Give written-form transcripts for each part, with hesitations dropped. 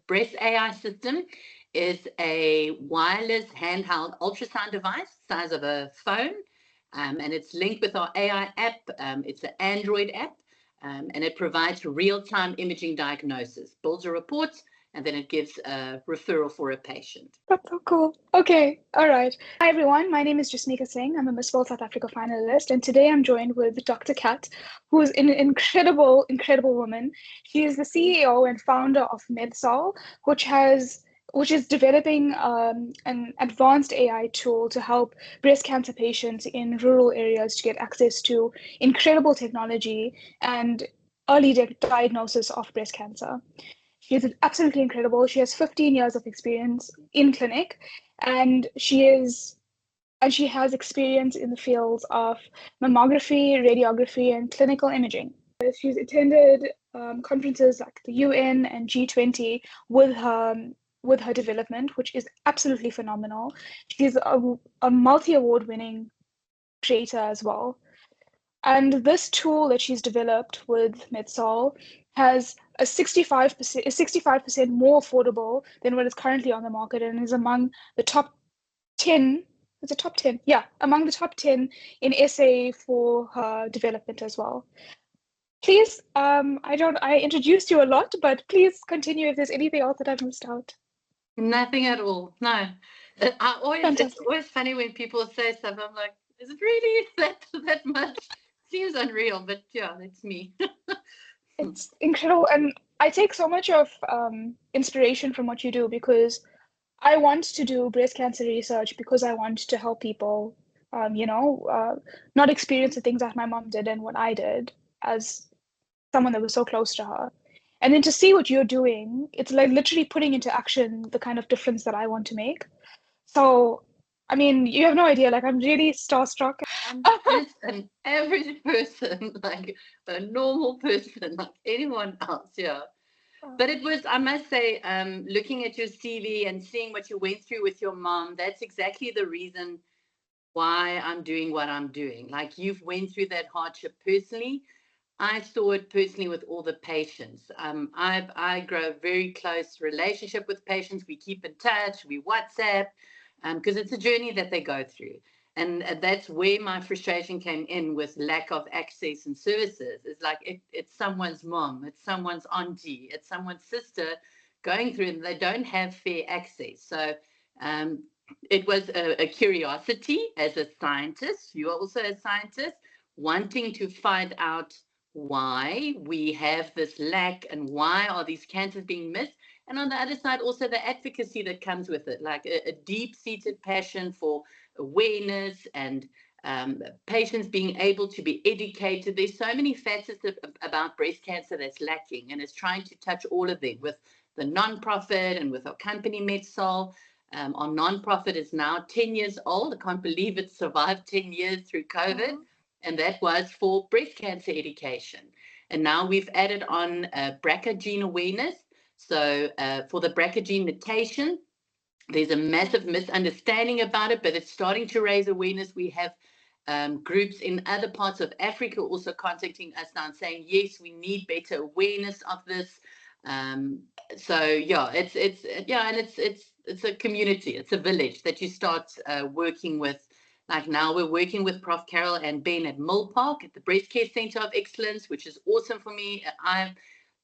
breast AI system is a wireless handheld ultrasound device, size of a phone, and it's linked with our AI app. It's an Android app, and it provides real-time imaging diagnosis, builds a report, and then it gives a referral for a patient. That's so cool. Okay, all right. Hi, everyone. My name is Jasmika Singh. I'm a Miss World South Africa finalist, and today I'm joined with Dr. Kat, who is an incredible, incredible woman. She is the CEO and founder of MedSol, which is developing an advanced AI tool to help breast cancer patients in rural areas to get access to incredible technology and early diagnosis of breast cancer. She is absolutely incredible. She has 15 years of experience in clinic, and she has experience in the fields of mammography, radiography, and clinical imaging. She's attended conferences like the UN and G20 with her development, which is absolutely phenomenal. She's a multi-award winning creator as well. And this tool that she's developed with MedSol has a 65% more affordable than what is currently on the market, and is among the top 10. It's a top 10, yeah, among the top 10 in SA for her development as well. Please, I introduced you a lot, but please continue if there's anything else that I've missed out. Nothing at all. No. It's always funny when people say stuff. I'm like, is it really that much? Seems unreal, but yeah, that's me. It's incredible, and I take so much of inspiration from what you do, because I want to do breast cancer research because I want to help people, not experience the things that my mom did and what I did as someone that was so close to her. And then to see what you're doing, it's like literally putting into action the kind of difference that I want to make. So, I mean, you have no idea, like, I'm really starstruck. I'm just an average person, like a normal person, like anyone else, yeah. But it was, I must say, looking at your CV and seeing what you went through with your mom, that's exactly the reason why I'm doing what I'm doing. Like, you've went through that hardship personally. I saw it personally with all the patients. I grow a very close relationship with patients. We keep in touch, we WhatsApp, because it's a journey that they go through. And that's where my frustration came in with lack of access and services. It's like it's someone's mom, it's someone's auntie, it's someone's sister going through, and they don't have fair access. So it was a curiosity as a scientist. You are also a scientist, wanting to find out why we have this lack and why are these cancers being missed. And on the other side, also the advocacy that comes with it, like a deep-seated passion for awareness and patients being able to be educated. There's so many facets about breast cancer that's lacking, and it's trying to touch all of them with the non-profit and with our company MedSol. Our non-profit is now 10 years old. I can't believe it survived 10 years through COVID, and that was for breast cancer education. And now we've added on BRCA gene awareness. So for the BRCA gene mutation, there's a massive misunderstanding about it, but it's starting to raise awareness. We have groups in other parts of Africa also contacting us now and saying, yes, we need better awareness of this. So yeah, it's a community, it's a village that you start working with. Like now we're working with Prof. Carol and Ben at Mill Park at the Breast Care Center of Excellence, which is awesome for me. I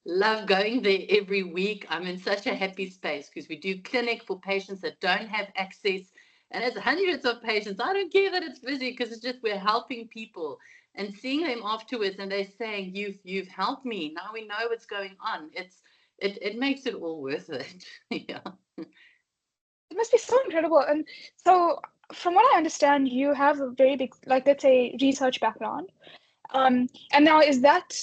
love going there every week. I'm in such a happy space because we do clinic for patients that don't have access. And it's hundreds of patients. I don't care that it's busy, because it's just we're helping people and seeing them afterwards and they're saying, you've helped me. Now we know what's going on. It makes it all worth it. Yeah. It must be so incredible. And so from what I understand, you have a very big, like, let's say, research background. And now is that,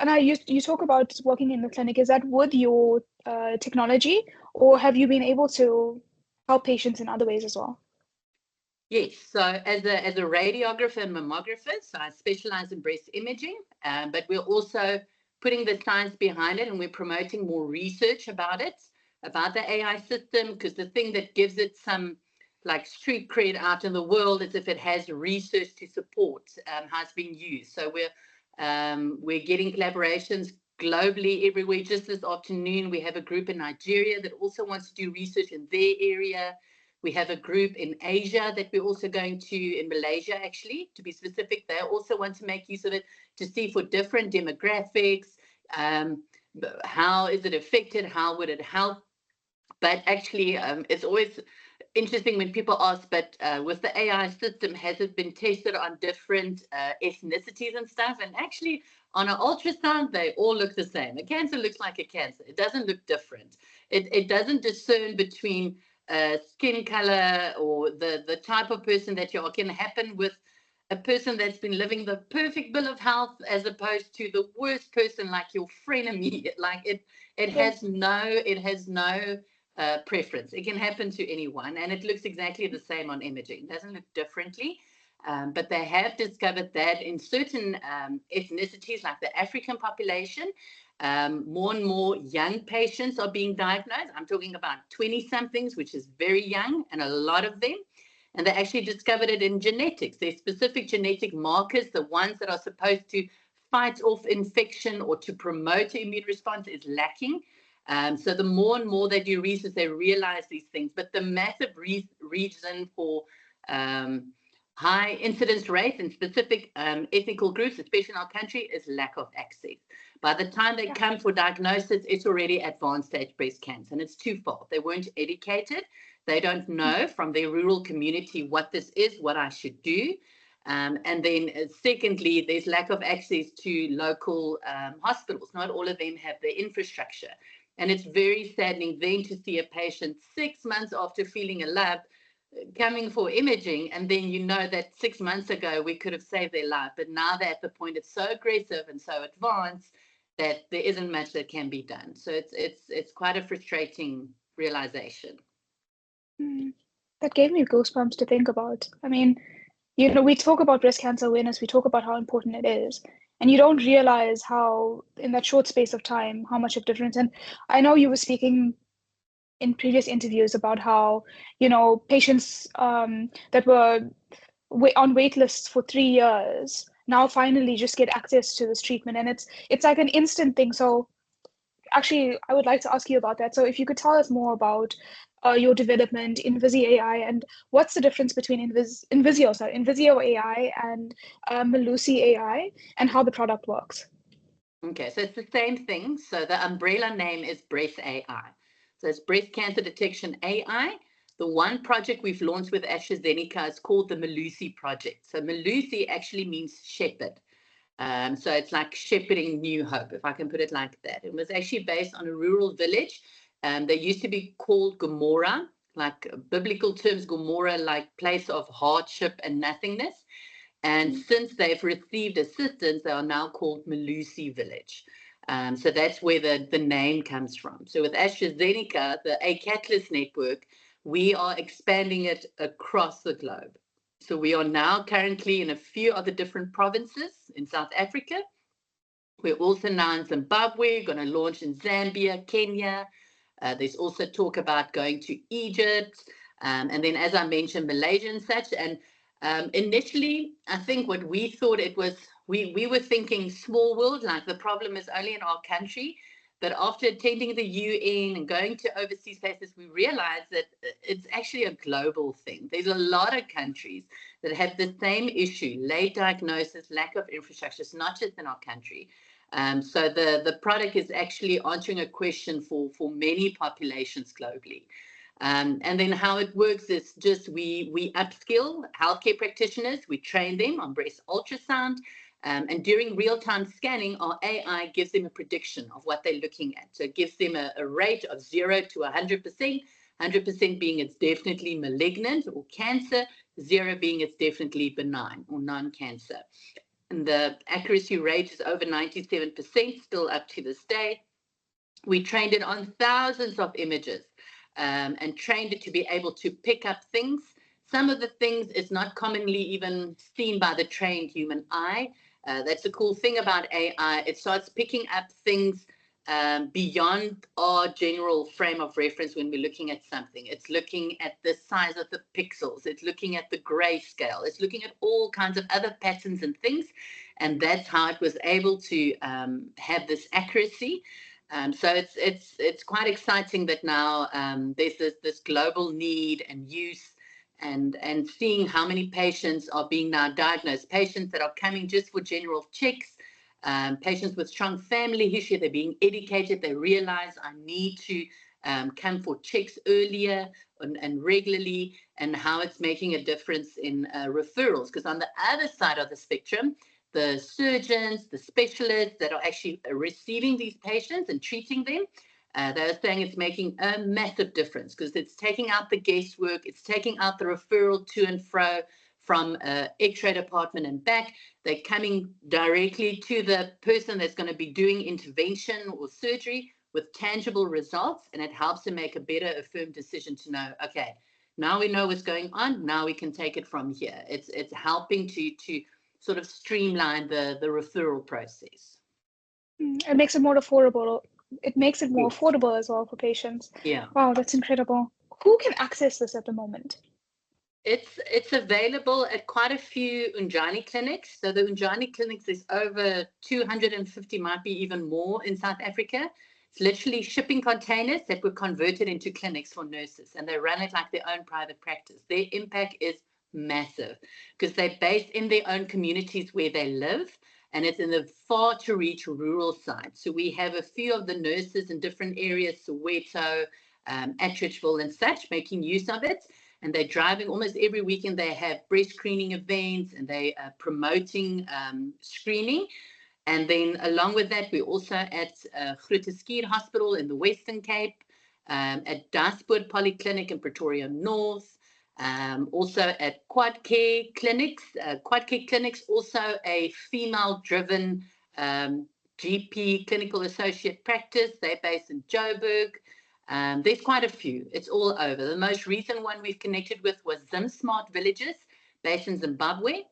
and you talk about working in the clinic, is that with your technology, or have you been able to help patients in other ways as well? Yes, so as a radiographer and mammographer, so I specialize in breast imaging, but we're also putting the science behind it, and we're promoting more research about it, about the AI system, because the thing that gives it some like street cred out in the world is if it has research to support how it's being used. So we're getting collaborations globally, everywhere. Just this afternoon, we have a group in Nigeria that also wants to do research in their area. We have a group in Asia that we're also going to, in Malaysia, actually, to be specific. They also want to make use of it to see for different demographics, how is it affected, how would it help. But actually, it's always interesting when people ask, but with the AI system, has it been tested on different ethnicities and stuff? And actually, on an ultrasound, they all look the same. A cancer looks like a cancer. It doesn't look different. It doesn't discern between skin color or the type of person that you are. It can happen with a person that's been living the perfect bill of health as opposed to the worst person like your frenemy. Like it has no preference. It can happen to anyone, and it looks exactly the same on imaging. It doesn't look differently. But they have discovered that in certain ethnicities, like the African population, more and more young patients are being diagnosed. I'm talking about 20-somethings, which is very young, and a lot of them. And they actually discovered it in genetics. There's specific genetic markers, the ones that are supposed to fight off infection or to promote an immune response is lacking. So the more and more they do research, they realize these things. But the massive reason for high incidence rates in specific ethnical groups, especially in our country, is lack of access. By the time they come for diagnosis, it's already advanced stage breast cancer, and it's twofold. They weren't educated. They don't know from their rural community what this is, what I should do. And then secondly, there's lack of access to local hospitals. Not all of them have the infrastructure. And it's very saddening then to see a patient 6 months after feeling a lump coming for imaging, and then you know that 6 months ago we could have saved their life, but now they're at the point it's so aggressive and so advanced that there isn't much that can be done. So it's quite a frustrating realization. That gave me goosebumps to think about. I mean, we talk about breast cancer awareness, we talk about how important it is, and you don't realize how, in that short space of time, how much of difference. And I know you were speaking in previous interviews about how, patients that were on wait lists for 3 years now finally just get access to this treatment, and it's like an instant thing. So actually, I would like to ask you about that. So if you could tell us more about your development, Invisi AI, and what's the difference between Invisio AI and Malusi AI, and how the product works. Okay, so it's the same thing. So the umbrella name is Breast AI. So it's Breast Cancer Detection AI. The one project we've launched with AstraZeneca is called the Malusi Project. So Malusi actually means shepherd. So it's like shepherding new hope, if I can put it like that. It was actually based on a rural village. They used to be called Gomorrah, like biblical terms, Gomorrah, like place of hardship and nothingness. And since they've received assistance, they are now called Malusi Village. So that's where the name comes from. So with AstraZeneca, the A-Catalyst network, we are expanding it across the globe. So we are now currently in a few other different provinces in South Africa. We're also now in Zimbabwe, going to launch in Zambia, Kenya. There's also talk about going to Egypt. And then, as I mentioned, Malaysia and such. And initially, I think what we thought it was, we were thinking small world, like the problem is only in our country. But after attending the UN and going to overseas places, we realized that it's actually a global thing. There's a lot of countries that have the same issue, late diagnosis, lack of infrastructure. It's not just in our country. So the product is actually answering a question for many populations globally. And then how it works is just we upskill healthcare practitioners, we train them on breast ultrasound, and during real-time scanning, our AI gives them a prediction of what they're looking at. So it gives them a rate of 0 to 100%, 100% being it's definitely malignant or cancer, 0 being it's definitely benign or non-cancer. And the accuracy rate is over 97%, still up to this day. We trained it on thousands of images and trained it to be able to pick up things. Some of the things is not commonly even seen by the trained human eye. That's the cool thing about AI. It starts picking up things beyond our general frame of reference when we're looking at something. It's looking at the size of the pixels. It's looking at the grayscale. It's looking at all kinds of other patterns and things. and that's how it was able to have this accuracy. So it's quite exciting that now there's this global need and use, and seeing how many patients are being now diagnosed, patients that are coming just for general checks, patients with strong family history. They're being educated. They realize I need to come for checks earlier and regularly, and how it's making a difference in referrals. Because on the other side of the spectrum, the surgeons, the specialists that are actually receiving these patients and treating them, they're saying it's making a massive difference, because it's taking out the guesswork, it's taking out the referral to and fro from X-ray department and back. They're coming directly to the person that's going to be doing intervention or surgery with tangible results, and it helps them make a better, affirmed decision to know, okay, now we know what's going on, now we can take it from here. It's helping to sort of streamline the referral process. It makes it more affordable. It makes it more affordable as well for patients. Yeah. Wow, that's incredible. Who can access this at the moment? It's available at quite a few Unjani clinics. So the Unjani clinics, there's over 250, might be even more in South Africa. It's literally shipping containers that were converted into clinics for nurses, and they run it like their own private practice. Their impact is massive because they're based in their own communities where they live, and it's in the far to reach rural side. So we have a few of the nurses in different areas, Soweto, Atteridgeville and such, making use of it. And they're driving almost every weekend. They have breast screening events, and they are promoting screening. And then along with that, we're also at Groote Schuur Hospital in the Western Cape, at Daspoort Polyclinic in Pretoria North, also at Quad Care Clinics. Quad Care Clinics, also a female-driven GP clinical associate practice. They're based in Joburg. There's quite a few. It's all over. The most recent one we've connected with was Zim Smart Villages, based in Zimbabwe.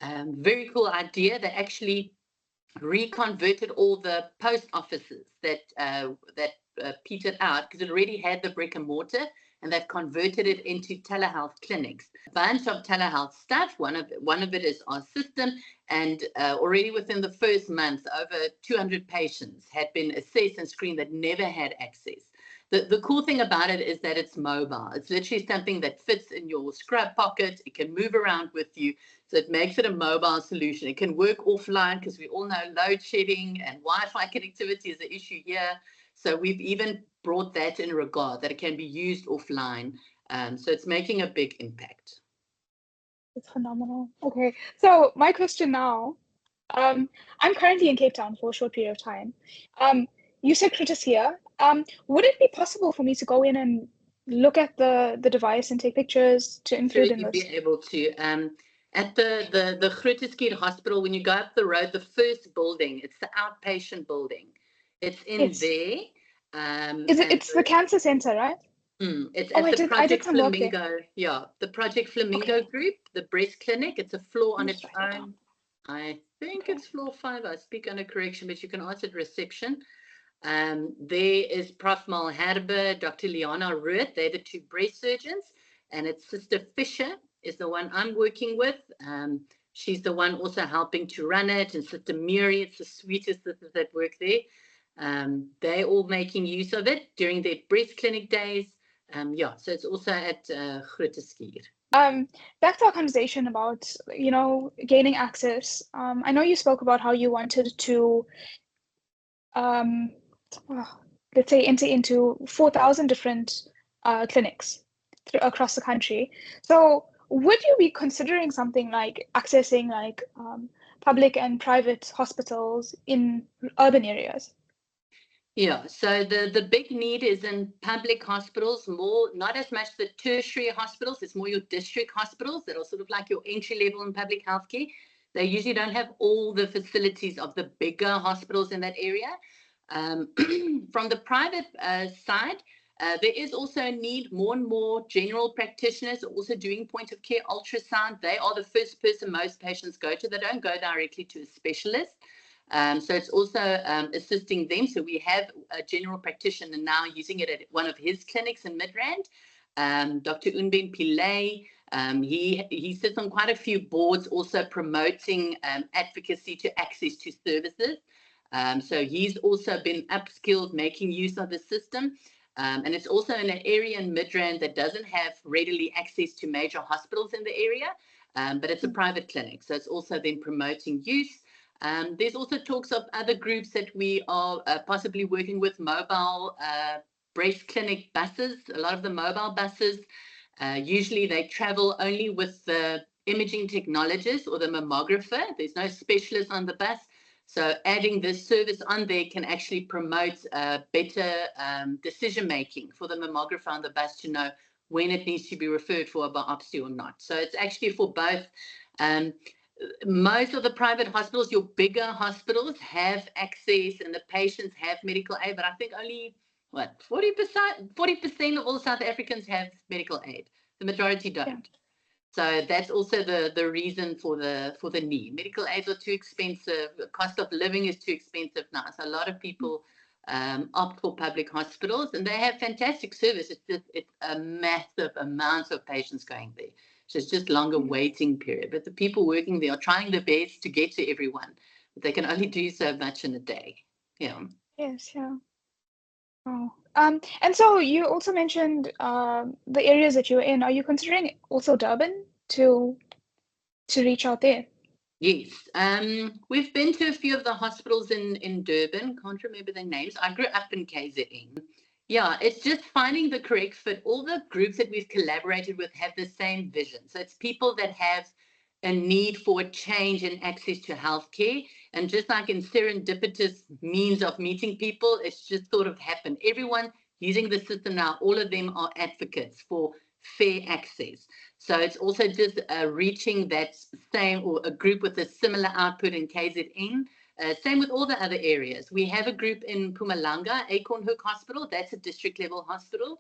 Very cool idea. They actually reconverted all the post offices that petered out, because it already had the brick and mortar, and they've converted it into telehealth clinics. A bunch of telehealth stuff. One of it is our system, and already within the first month, over 200 patients had been assessed and screened that never had access. The cool thing about it is that it's mobile. It's literally something that fits in your scrub pocket. It can move around with you. So it makes it a mobile solution. It can work offline, because we all know load shedding and Wi-Fi connectivity is an issue here. So we've even brought that in regard, that it can be used offline. So it's making a big impact. It's phenomenal. Okay, so my question now, I'm currently in Cape Town for a short period of time. You said Groote Schuur. Would it be possible for me to go in and look at the device and take pictures to include in this? You'd be able to. At the Groote Schuur Hospital, when you go up the road, the first building, it's the outpatient building. It's in there. It's the cancer center, right? It's at the Project Flamingo. Yeah, the Project Flamingo group, the breast clinic. It's a floor on its own. I think it's floor 5. I speak under correction, but you can ask at reception. There is Prof. Malherbe, Dr. Liana Ruth. They're the 2 breast surgeons, and it's Sister Fisher is the one I'm working with. She's the one also helping to run it, and Sister Mary, it's the sweetest sisters that work there. They're all making use of it during their breast clinic days. Yeah, so it's also at Groote Schuur. Back to our conversation about, gaining access. I know you spoke about how you wanted to, let's say, enter into 4,000 different clinics across the country. So would you be considering something like accessing public and private hospitals in urban areas? Yeah, so the big need is in public hospitals, more, not as much the tertiary hospitals. It's more your district hospitals that are sort of like your entry level in public healthcare. They usually don't have all the facilities of the bigger hospitals in that area. From the private side, there is also a need. More and more general practitioners are also doing point of care ultrasound. They are the first person most patients go to. They don't go directly to a specialist. So it's also assisting them. So we have a general practitioner now using it at one of his clinics in Midrand, Dr. Unben Pillay. He sits on quite a few boards, also promoting advocacy to access to services. So he's also been upskilled, making use of the system. And it's also in an area in Midrand that doesn't have readily access to major hospitals in the area, but it's a private clinic. So it's also then promoting use. There's also talks of other groups that we are possibly working with, mobile breast clinic buses. A lot of the mobile buses, usually they travel only with the imaging technologist or the mammographer. There's no specialist on the bus. So adding this service on there can actually promote better decision-making for the mammographer on the bus to know when it needs to be referred for a biopsy or not. So it's actually for both. Most of the private hospitals, your bigger hospitals, have access and the patients have medical aid, but I think only, 40% of all South Africans have medical aid. The majority don't. Yeah. So that's also the reason for the need. Medical aids are too expensive. The cost of living is too expensive now. So a lot of people opt for public hospitals, and they have fantastic service. It's a massive amount of patients going there. So it's just longer waiting period. But the people working there are trying their best to get to everyone, but they can only do so much in a day. Yeah. Yes. Yeah. Oh. And so you also mentioned the areas that you're in. Are you considering also Durban to reach out there? Yes. We've been to a few of the hospitals in Durban. Can't remember their names. I grew up in KZN. Yeah, it's just finding the correct fit. All the groups that we've collaborated with have the same vision. So it's people that have a need for a change in access to healthcare. And just like in serendipitous means of meeting people, it's just sort of happened. Everyone using the system now, all of them are advocates for fair access. So it's also just reaching that same, or a group with a similar output in KZN. Same with all the other areas. We have a group in Mpumalanga, Acorn Hook Hospital. That's a district level hospital.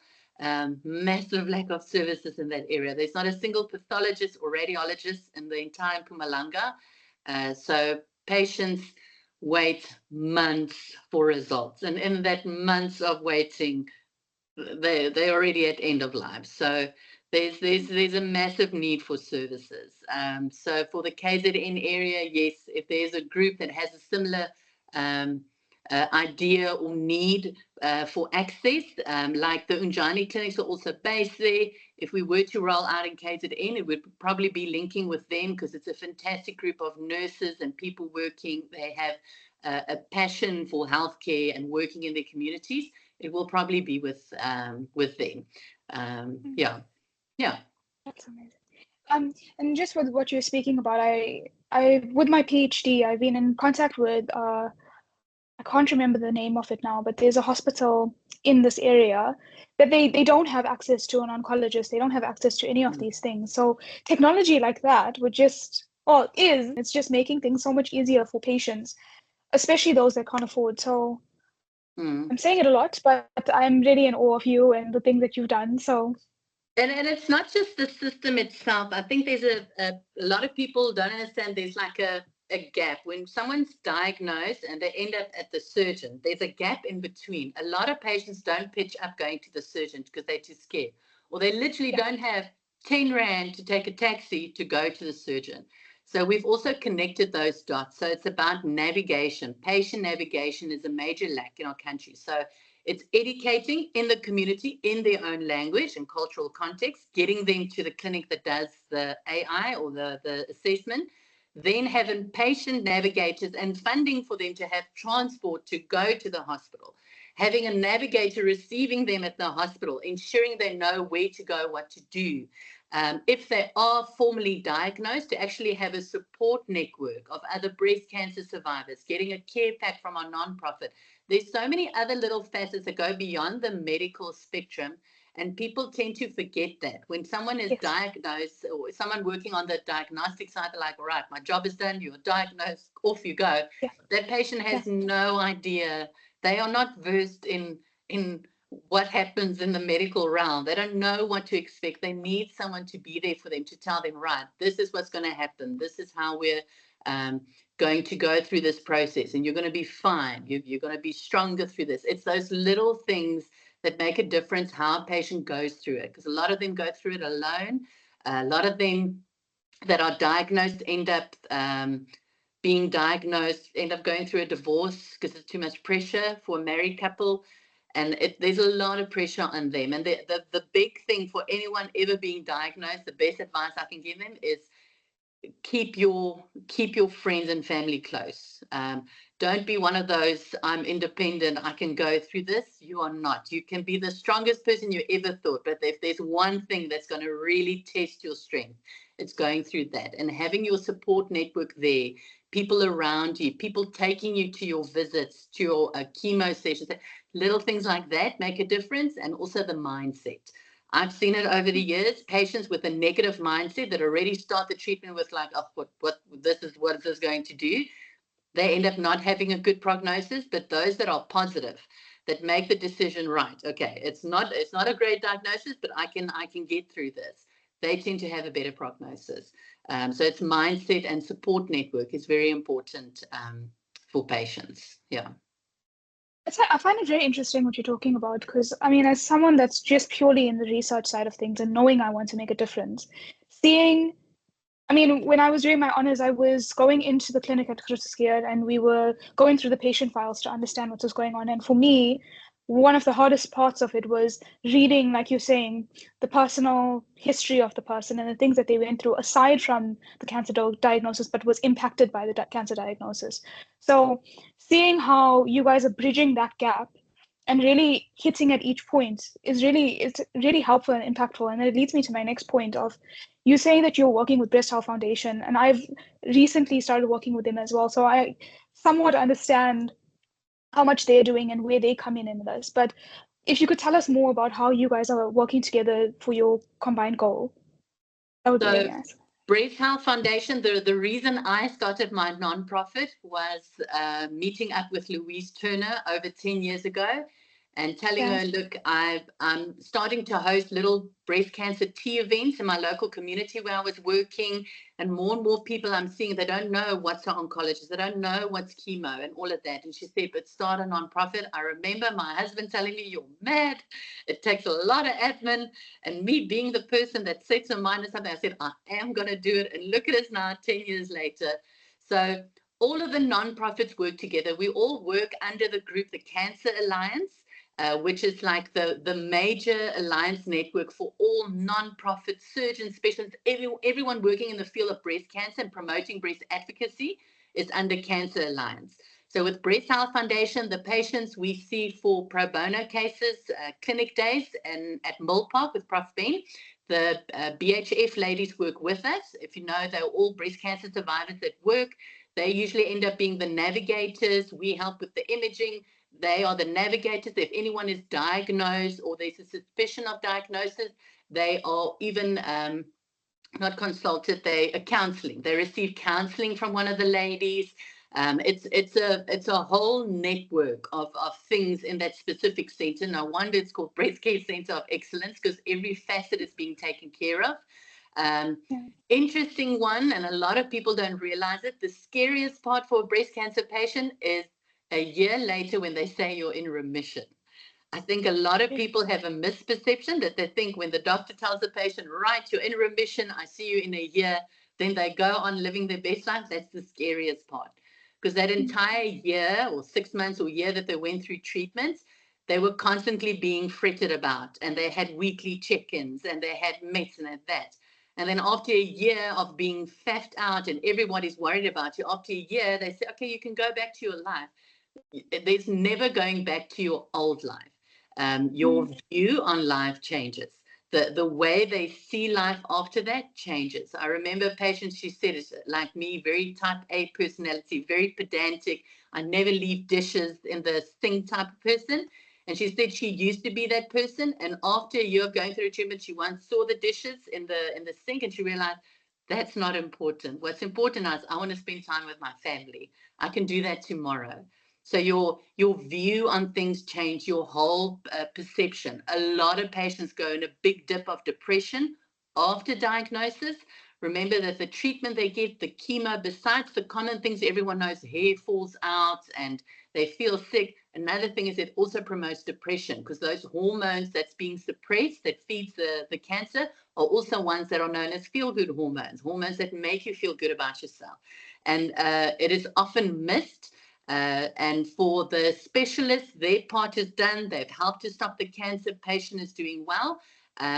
Massive lack of services in that area. There's not a single pathologist or radiologist in the entire Mpumalanga. So patients wait months for results. And in that months of waiting, they're already at end of life. So there's a massive need for services. So for the KZN area, yes, if there's a group that has a similar idea or need for access, like the Unjani clinics are also based there. If we were to roll out in KZN, it would probably be linking with them because it's a fantastic group of nurses and people working. They have a passion for healthcare and working in their communities. It will probably be with them. Yeah. That's amazing. And just with what you're speaking about, I with my PhD, I've been in contact with I can't remember the name of it now, but there's a hospital in this area that they don't have access to an oncologist. They don't have access to any of these things. So technology like that would just, it's just making things so much easier for patients, especially those that can't afford. So I'm saying it a lot, but I'm really in awe of you and the things that you've done. So. And it's not just the system itself. I think there's a lot of people don't understand there's like a gap. When someone's diagnosed and they end up at the surgeon, there's a gap in between. A lot of patients don't pitch up going to the surgeon because they're too scared. Or they literally don't have 10 Rand to take a taxi to go to the surgeon. So we've also connected those dots. So it's about navigation. Patient navigation is a major lack in our country. So it's educating in the community in their own language and cultural context, getting them to the clinic that does the AI or the assessment, then having patient navigators and funding for them to have transport to go to the hospital, having a navigator receiving them at the hospital, ensuring they know where to go, what to do. If they are formally diagnosed, to actually have a support network of other breast cancer survivors, getting a care pack from our nonprofit. There's so many other little facets that go beyond the medical spectrum, and people tend to forget that. When someone is diagnosed, or someone working on the diagnostic side, they're like, all right, my job is done, you're diagnosed, off you go. That patient has no idea. They are not versed in what happens in the medical realm. They don't know what to expect. They need someone to be there for them, to tell them, right, this is what's going to happen. This is how we're going to go through this process, and you're going to be fine. You're going to be stronger through this. It's those little things that make a difference how a patient goes through it, because a lot of them go through it alone. A lot of them that are diagnosed end up being diagnosed, end up going through a divorce because it's too much pressure for a married couple. And there's a lot of pressure on them. And the big thing for anyone ever being diagnosed, the best advice I can give them is keep your friends and family close. Don't be one of those, I'm independent, I can go through this. You are not. You can be the strongest person you ever thought, but if there's one thing that's going to really test your strength, it's going through that. And having your support network there, people around you, people taking you to your visits, to your chemo sessions, little things like that make a difference. And also the mindset. I've seen it over the years, patients with a negative mindset that already start the treatment with like, oh, what is this going to do? They end up not having a good prognosis. But those that are positive, that make the decision, right, okay, it's not a great diagnosis, but I can get through this, they tend to have a better prognosis. So it's mindset and support network is very important for patients. Yeah. I find it very interesting what you're talking about, because I mean, as someone that's just purely in the research side of things and knowing I want to make a difference, I mean, when I was doing my honors, I was going into the clinic at Grooteskier and we were going through the patient files to understand what was going on. And for me, one of the hardest parts of it was reading, like you're saying, the personal history of the person and the things that they went through, aside from the cancer diagnosis, but was impacted by the cancer diagnosis. So seeing how you guys are bridging that gap and really hitting at each point it's really helpful and impactful. And it leads me to my next point of you saying that you're working with Breast Health Foundation, and I've recently started working with them as well. So I somewhat understand how much they're doing and where they come in this. But if you could tell us more about how you guys are working together for your combined goal, that would be really nice. Breast Health Foundation, the reason I started my nonprofit was meeting up with Louise Turner over 10 years ago and telling her, look, I'm starting to host little breast cancer tea events in my local community where I was working, and more people I'm seeing, they don't know what's an oncologist, they don't know what's chemo and all of that. And she said, but start a nonprofit. I remember my husband telling me, you're mad, it takes a lot of admin, and me being the person that sets her mind on something, I said, I am going to do it. And look at us now, 10 years later. So all of the nonprofits work together. We all work under the group, the Cancer Alliance, which is like the major alliance network for all nonprofit surgeons, specialists, everyone working in the field of breast cancer and promoting breast advocacy is under Cancer Alliance. So with Breast Health Foundation, the patients we see for pro bono cases, clinic days, and at Mill Park with Prof. Ben, the BHF ladies work with us. If you know, they're all breast cancer survivors that work. They usually end up being the navigators. We help with the imaging. They are the navigators. If anyone is diagnosed or there's a suspicion of diagnosis, they are even not consulted, they are counseling. They receive counseling from one of the ladies. It's a whole network of things in that specific center. No wonder it's called Breast Care Center of Excellence, because every facet is being taken care of. Interesting one, and a lot of people don't realize it. The scariest part for a breast cancer patient is a year later when they say you're in remission. I think a lot of people have a misperception that they think when the doctor tells the patient, right, you're in remission, I see you in a year, then they go on living their best life. That's the scariest part. Because that entire year or 6 months or year that they went through treatments, they were constantly being fretted about, and they had weekly check-ins and they had meds and that. And then after a year of being faffed out and everybody's worried about you, after a year, they say, okay, you can go back to your life. There's never going back to your old life. Your view on life changes. The way they see life after that changes. I remember a patient, she said, it's like me, very type A personality, very pedantic. I never leave dishes in the sink type of person. And she said she used to be that person. And after a year of going through treatment, she once saw the dishes in the sink and she realized that's not important. What's important is I want to spend time with my family. I can do that tomorrow. So your view on things change, your whole perception. A lot of patients go in a big dip of depression after diagnosis. Remember that the treatment they get, the chemo, besides the common things everyone knows, hair falls out and they feel sick, another thing is it also promotes depression, because those hormones that's being suppressed that feeds the cancer are also ones that are known as feel-good hormones, hormones that make you feel good about yourself. And it is often missed. And for the specialists, their part is done. They've helped to stop the cancer. Patient is doing well.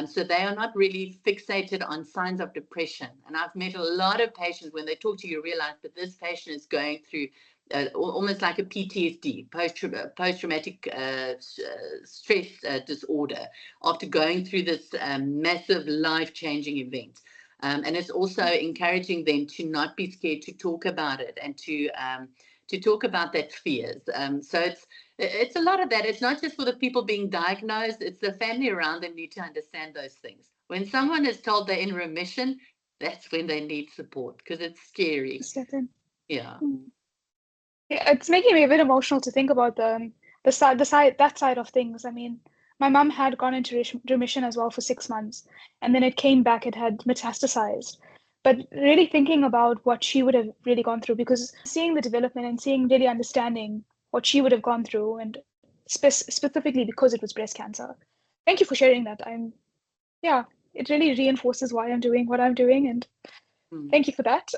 So they are not really fixated on signs of depression. And I've met a lot of patients, when they talk to you, realize that this patient is going through almost like a PTSD, post-traumatic stress disorder, after going through this massive life-changing event. And it's also encouraging them to not be scared to talk about it, and to talk about that fears. So it's a lot of that. It's not just for the people being diagnosed, it's the family around them need to understand those things. When someone is told they're in remission, that's when they need support, because it's scary. Yeah. Yeah, it's making me a bit emotional to think about that side of things. I mean, my mum had gone into remission as well for 6 months, and then it came back, it had metastasized. But really thinking about what she would have really gone through, because seeing the development and seeing, really understanding what she would have gone through, and specifically because it was breast cancer. Thank you for sharing that. Yeah, it really reinforces why I'm doing what I'm doing, and thank you for that.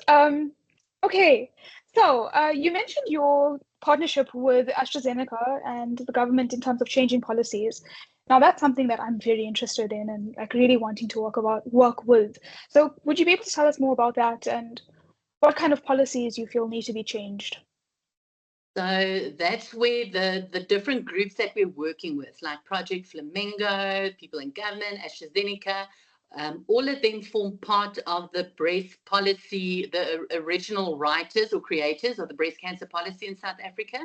Okay, so you mentioned your partnership with AstraZeneca and the government in terms of changing policies. Now, that's something that I'm very interested in and like really wanting to work with. So would you be able to tell us more about that, and what kind of policies you feel need to be changed? So that's where the different groups that we're working with, like Project Flamingo, people in government, AstraZeneca, all of them form part of the breast policy, the original writers or creators of the breast cancer policy in South Africa.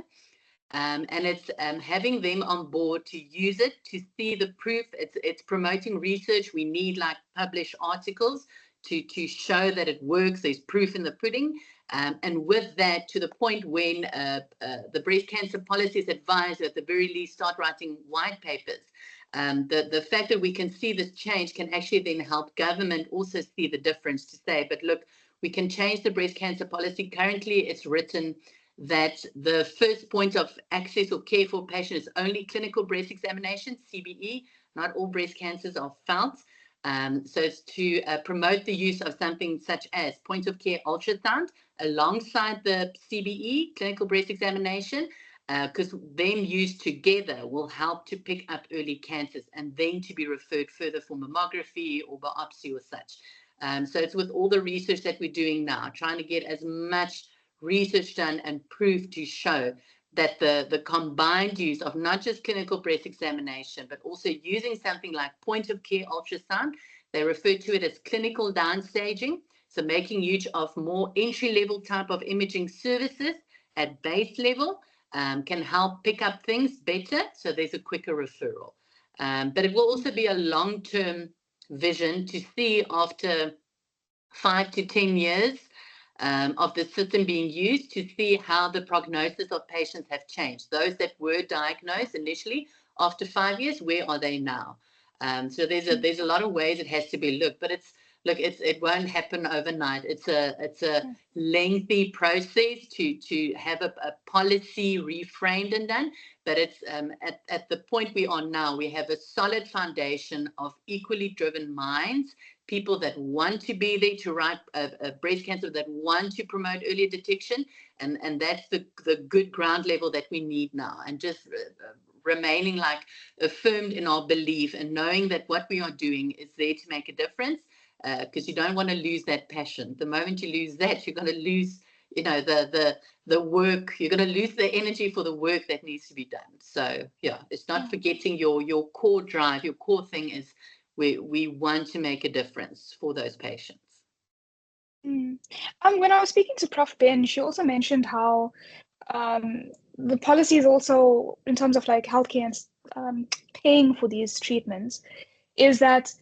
And it's having them on board to use it, to see the proof. It's promoting research. We need like published articles to show that it works. There's proof in the pudding. And with that, to the point when the breast cancer policies advisor at the very least start writing white papers. The fact that we can see this change can actually then help government also see the difference, to say, but look, we can change the breast cancer policy. Currently, it's written that the first point of access or care for patients is only clinical breast examination, CBE. Not all breast cancers are felt. So it's to promote the use of something such as point of care ultrasound alongside the CBE, clinical breast examination, because them used together will help to pick up early cancers and then to be referred further for mammography or biopsy or such. So it's with all the research that we're doing now, trying to get as much research done and proof to show that the combined use of not just clinical breast examination, but also using something like point of care ultrasound, they refer to it as clinical downstaging. So making use of more entry level type of imaging services at base level can help pick up things better. So there's a quicker referral. But it will also be a long-term vision to see after 5 to 10 years of the system being used, to see how the prognosis of patients have changed. Those that were diagnosed initially, after 5 years, where are they now? So there's a lot of ways it has to be looked, but it won't happen overnight. It's a lengthy process to have a policy reframed and done. But it's at the point we are now, we have a solid foundation of equally driven minds, people that want to be there to write breast cancer, that want to promote early detection, and that's the good ground level that we need now. And just remaining like affirmed in our belief and knowing that what we are doing is there to make a difference, because you don't want to lose that passion. The moment you lose that, you're going to lose, the work. You're going to lose the energy for the work that needs to be done. So yeah, it's not forgetting your core drive. Your core thing is we want to make a difference for those patients. When I was speaking to Prof. Ben, she also mentioned how the policy is also, in terms of like healthcare and paying for these treatments, is that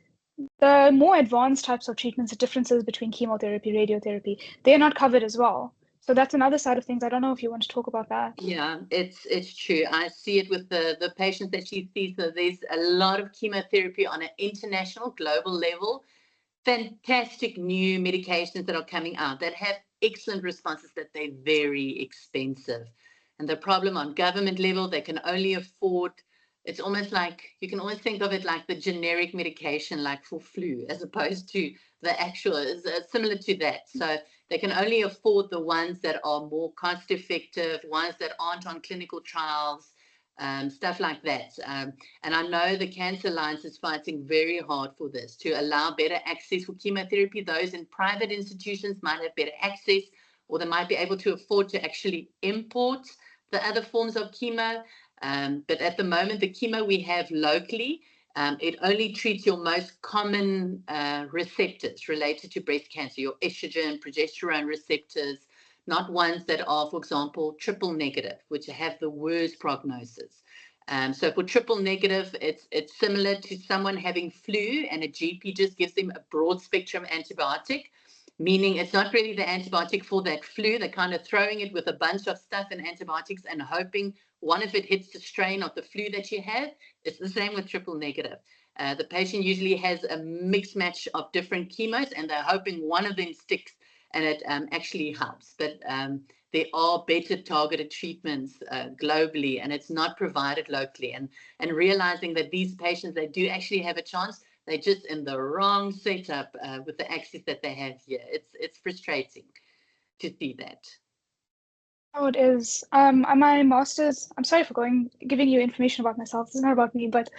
the more advanced types of treatments, the differences between chemotherapy, radiotherapy, they're not covered as well. So that's another side of things. I don't know if you want to talk about that. Yeah, it's true. I see it with the patients that she sees. So there's a lot of chemotherapy on an international, global level. Fantastic new medications that are coming out that have excellent responses, that they're very expensive. And the problem on government level, they can only afford, it's almost like, you can always think of it like the generic medication, like for flu, as opposed to the actual, is similar to that. So they can only afford the ones that are more cost effective, ones that aren't on clinical trials, stuff like that. And I know the Cancer Alliance is fighting very hard for this, to allow better access for chemotherapy. Those in private institutions might have better access, or they might be able to afford to actually import the other forms of chemo. But at the moment, the chemo we have locally, it only treats your most common receptors related to breast cancer, your estrogen, progesterone receptors, not ones that are, for example, triple negative, which have the worst prognosis. So for triple negative, it's similar to someone having flu, and a GP just gives them a broad spectrum antibiotic, meaning it's not really the antibiotic for that flu. They're kind of throwing it with a bunch of stuff and antibiotics and hoping one of it hits the strain of the flu that you have. It's the same with triple negative. The patient usually has a mixed match of different chemos, and they're hoping one of them sticks and it actually helps. But there are better targeted treatments globally, and it's not provided locally. And realizing that these patients, they do actually have a chance. They're just in the wrong setup with the access that they have here. It's frustrating to see that. Oh, it is. My master's, I'm sorry for giving you information about myself. This is not about me, but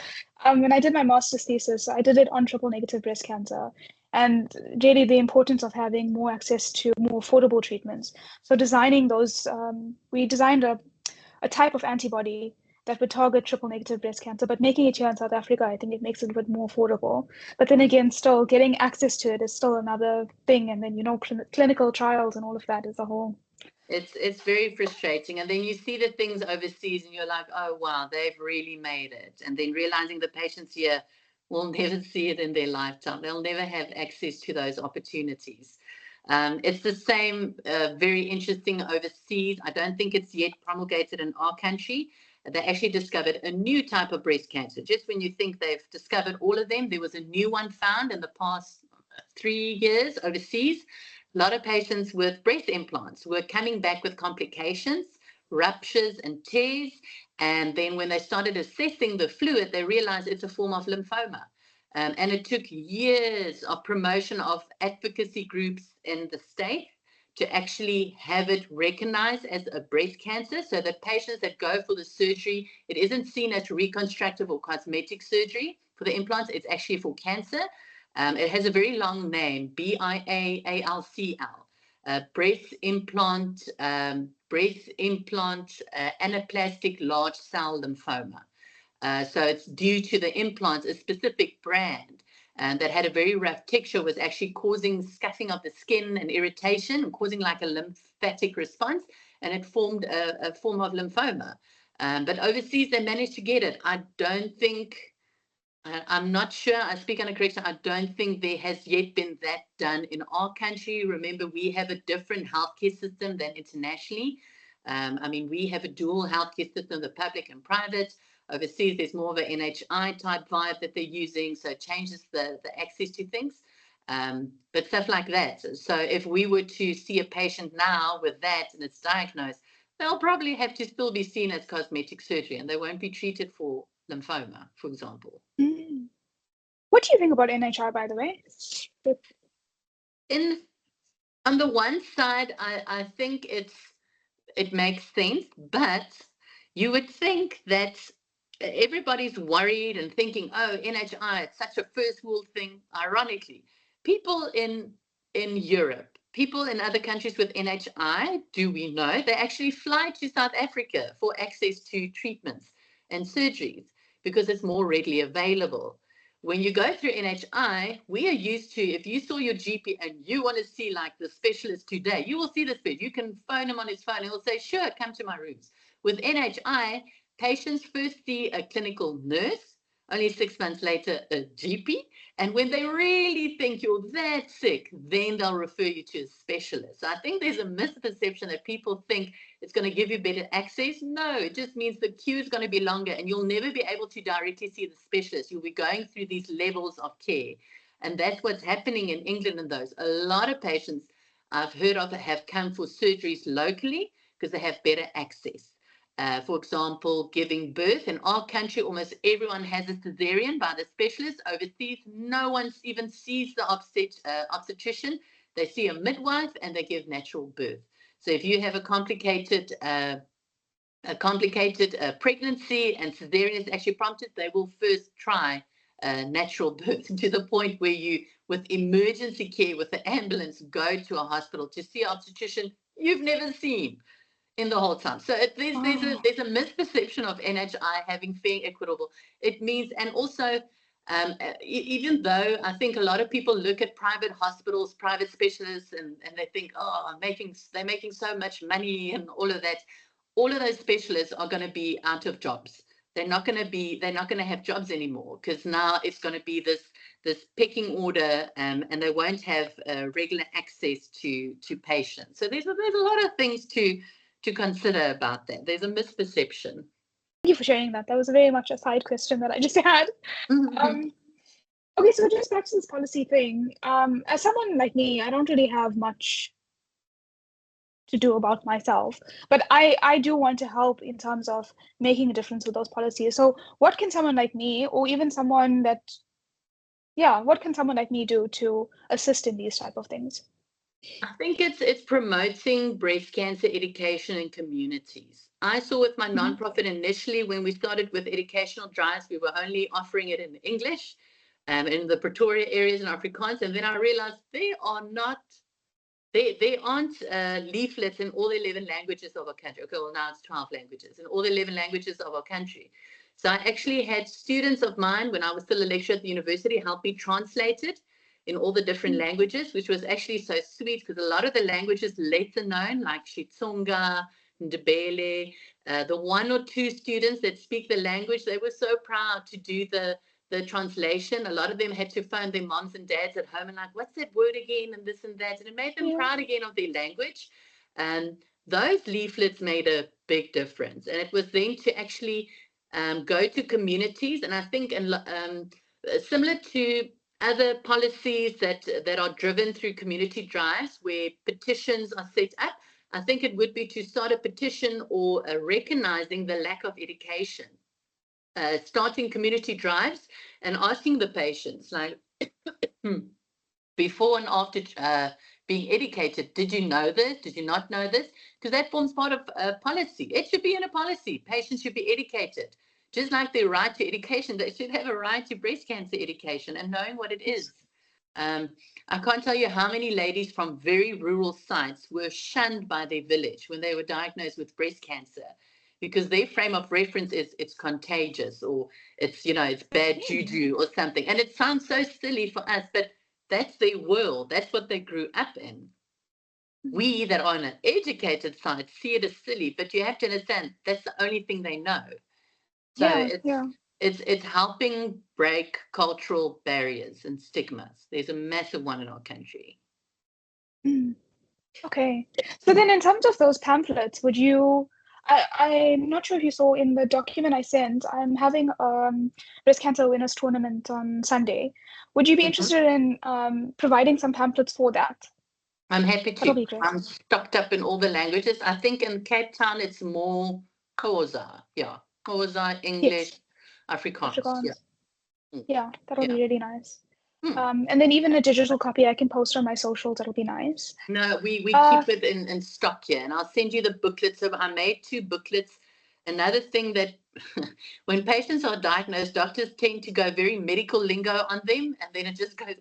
when I did my master's thesis, I did it on triple negative breast cancer, and really the importance of having more access to more affordable treatments. So designing those, we designed a type of antibody that would target triple negative breast cancer, but making it here in South Africa, I think it makes it a bit more affordable. But then again, still getting access to it is still another thing. And then, clinical trials and all of that is a whole. It's very frustrating. And then you see the things overseas and you're like, oh, wow, they've really made it. And then realizing the patients here will never see it in their lifetime. They'll never have access to those opportunities. It's the same, very interesting overseas. I don't think it's yet promulgated in our country. They actually discovered a new type of breast cancer. Just when you think they've discovered all of them, there was a new one found in the past 3 years overseas. A lot of patients with breast implants were coming back with complications, ruptures and tears. And then when they started assessing the fluid, they realized it's a form of lymphoma. And it took years of promotion of advocacy groups in the state to actually have it recognized as a breast cancer, so that patients that go for the surgery, it isn't seen as reconstructive or cosmetic surgery for the implants, it's actually for cancer. It has a very long name, BIALCL, breast implant anaplastic large cell lymphoma. So it's due to the implants, a specific brand that had a very rough texture, was actually causing scuffing of the skin and irritation and causing like a lymphatic response, and it formed a form of lymphoma. But overseas, they managed to get it. I don't think, I'm not sure, I speak under correction, I don't think there has yet been that done in our country. Remember, we have a different healthcare system than internationally. I mean, we have a dual healthcare system, the public and private. Overseas, there's more of an NHI type vibe that they're using, so it changes the access to things. But stuff like that. So if we were to see a patient now with that and it's diagnosed, they'll probably have to still be seen as cosmetic surgery, and they won't be treated for lymphoma, for example. What do you think about NHI, by the way? On the one side, I think it makes sense, but you would think that everybody's worried and thinking, oh, NHI, it's such a first world thing. Ironically, people in Europe, people in other countries with NHI, do we know, they actually fly to South Africa for access to treatments and surgeries because it's more readily available. When you go through NHI, we are used to, if you saw your GP and you want to see like the specialist today, you will see the specialist. You can phone him on his phone and he'll say, sure, come to my rooms. With NHI, patients first see a clinical nurse, only 6 months later, a GP. And when they really think you're that sick, then they'll refer you to a specialist. So I think there's a misperception that people think it's going to give you better access. No, it just means the queue is going to be longer and you'll never be able to directly see the specialist. You'll be going through these levels of care. And that's what's happening in England and those. A lot of patients I've heard of have come for surgeries locally because they have better access. For example, giving birth. In our country, almost everyone has a cesarean by the specialist. Overseas, no one even sees the obstetrician. They see a midwife and they give natural birth. So if you have a complicated pregnancy and cesarean is actually prompted, they will first try natural birth to the point where you, with emergency care, with the ambulance, go to a hospital to see an obstetrician you've never seen in the whole time. So there's a misperception of NHI having fair, equitable. It means, and also, even though I think a lot of people look at private hospitals, private specialists, and they think, oh, they're making so much money and all of that. All of those specialists are going to be out of jobs. They're not going to have jobs anymore, because now it's going to be this pecking order, and they won't have regular access to patients. So there's a lot of things to consider about that. There's a misperception. Thank you for sharing that. That was very much a side question that I just had. Okay, so just back to this policy thing. As someone like me, I don't really have much to do about myself, but I do want to help in terms of making a difference with those policies. So what can someone like me, or even someone that, what can someone like me do to assist in these type of things? I think it's promoting breast cancer education in communities. I saw with my nonprofit initially, when we started with educational drives, we were only offering it in English, in the Pretoria areas in Afrikaans, and then I realized there aren't leaflets in all 11 languages of our country. Okay, well, now it's 12 languages in all 11 languages of our country. So I actually had students of mine, when I was still a lecturer at the university, help me translate it in all the different languages, which was actually so sweet, because a lot of the languages lesser known, like Xitsonga, Ndebele, the one or two students that speak the language, they were so proud to do the translation. A lot of them had to phone their moms and dads at home and like, what's that word again, and this and that, and it made them proud again of their language. And those leaflets made a big difference. And it was then to actually go to communities, and I think similar to other policies that are driven through community drives where petitions are set up, I think it would be to start a petition or recognizing the lack of education. Starting community drives and asking the patients, like, before and after being educated, did you know this? Did you not know this? Because that forms part of policy. It should be in a policy. Patients should be educated. Just like their right to education, they should have a right to breast cancer education and knowing what it is. I can't tell you how many ladies from very rural sites were shunned by their village when they were diagnosed with breast cancer, because their frame of reference is it's contagious, or it's bad juju or something. And it sounds so silly for us, but that's their world. That's what they grew up in. We that are on an educated side see it as silly, but you have to understand that's the only thing they know. So it's helping break cultural barriers and stigmas. There's a massive one in our country. Okay. So then in terms of those pamphlets, would you, I'm not sure if you saw in the document I sent, I'm having a breast cancer awareness tournament on Sunday. Would you be interested in providing some pamphlets for that? I'm happy to. I'm stocked up in all the languages. I think in Cape Town it's more Xhosa. Yeah. Xhosa, English, Afrikaans. Yeah, that'll be really nice. And then even a digital copy I can post on my socials. That'll be nice. No, we keep it in stock here, and I'll send you the booklets. So I made 2 booklets. Another thing that when patients are diagnosed, doctors tend to go very medical lingo on them, and then it just goes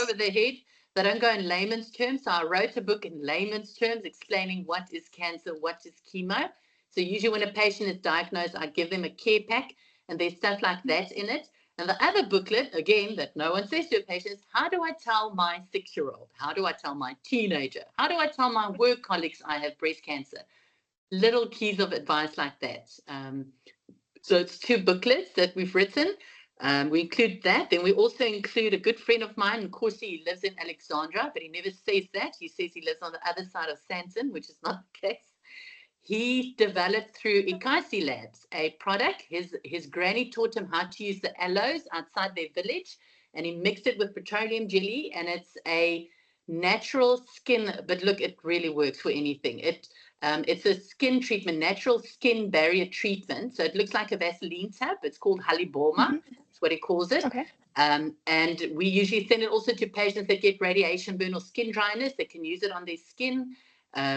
over their head. They don't go in layman's terms. So I wrote a book in layman's terms explaining what is cancer, what is chemo. So usually when a patient is diagnosed, I give them a care pack, and there's stuff like that in it. And the other booklet, again, that no one says to a patient is, how do I tell my 6-year-old? How do I tell my teenager? How do I tell my work colleagues I have breast cancer? Little keys of advice like that. So it's 2 booklets that we've written. We include that. Then we also include a good friend of mine. Of course, he lives in Alexandra, but he never says that. He says he lives on the other side of Sandton, which is not the case. He developed through Ikaisi Labs a product. His granny taught him how to use the aloes outside their village, and he mixed it with petroleum jelly, and it's a natural skin. But look, it really works for anything. It It's a skin treatment, natural skin barrier treatment. So it looks like a Vaseline tab. It's called Haliboma. That's what he calls it. Okay. And we usually send it also to patients that get radiation burn or skin dryness. They can use it on their skin.